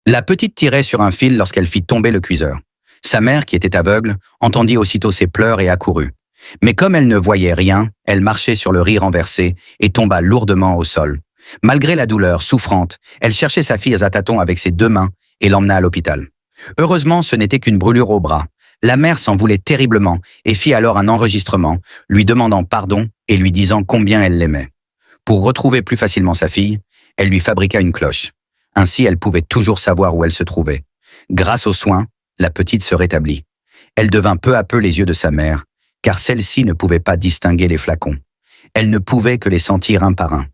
La petite tirait sur un fil lorsqu'elle fit tomber le cuiseur. Sa mère, qui était aveugle, entendit aussitôt ses pleurs et accourut. Mais comme elle ne voyait rien, elle marchait sur le riz renversé et tomba lourdement au sol. Malgré la douleur, souffrante, elle cherchait sa fille à tâtons avec ses deux mains et l'emmena à l'hôpital. Heureusement, ce n'était qu'une brûlure au bras. La mère s'en voulait terriblement et fit alors un enregistrement, lui demandant pardon et lui disant combien elle l'aimait. Pour retrouver plus facilement sa fille, elle lui fabriqua une cloche. Ainsi, elle pouvait toujours savoir où elle se trouvait. Grâce aux soins, la petite se rétablit. Elle devint peu à peu les yeux de sa mère, car celle-ci ne pouvait pas distinguer les flacons. Elle ne pouvait que les sentir un par un.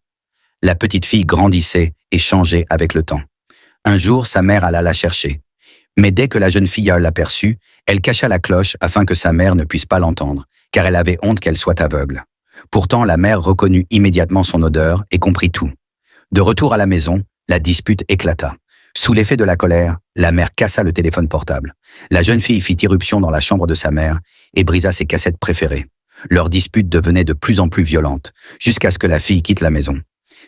La petite fille grandissait et changeait avec le temps. Un jour, sa mère alla la chercher. Mais dès que la jeune filleule l'aperçut, elle cacha la cloche afin que sa mère ne puisse pas l'entendre, car elle avait honte qu'elle soit aveugle. Pourtant, la mère reconnut immédiatement son odeur et comprit tout. De retour à la maison, la dispute éclata. Sous l'effet de la colère, la mère cassa le téléphone portable. La jeune fille fit irruption dans la chambre de sa mère et brisa ses cassettes préférées. Leur dispute devenait de plus en plus violente, jusqu'à ce que la fille quitte la maison.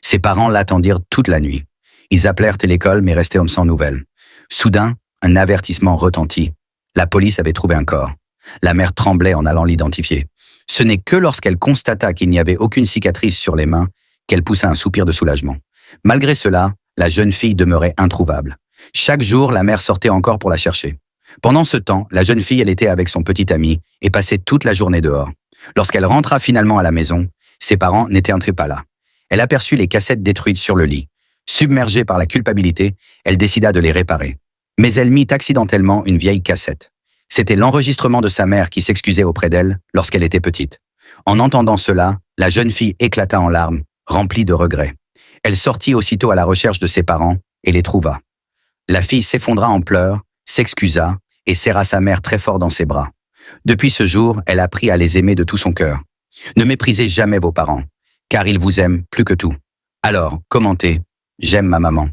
Ses parents l'attendirent toute la nuit. Ils appelèrent à l'école mais restèrent sans nouvelles. Soudain, un avertissement retentit. La police avait trouvé un corps. La mère tremblait en allant l'identifier. Ce n'est que lorsqu'elle constata qu'il n'y avait aucune cicatrice sur les mains qu'elle poussa un soupir de soulagement. Malgré cela, la jeune fille demeurait introuvable. Chaque jour, la mère sortait encore pour la chercher. Pendant ce temps, la jeune fille, elle était avec son petit ami et passait toute la journée dehors. Lorsqu'elle rentra finalement à la maison, ses parents n'étaient pas là. Elle aperçut les cassettes détruites sur le lit. Submergée par la culpabilité, elle décida de les réparer. Mais elle mit accidentellement une vieille cassette. C'était l'enregistrement de sa mère qui s'excusait auprès d'elle lorsqu'elle était petite. En entendant cela, la jeune fille éclata en larmes, remplie de regrets. Elle sortit aussitôt à la recherche de ses parents et les trouva. La fille s'effondra en pleurs, s'excusa et serra sa mère très fort dans ses bras. Depuis ce jour, elle apprit à les aimer de tout son cœur. Ne méprisez jamais vos parents, car ils vous aiment plus que tout. Alors, commentez « J'aime ma maman ».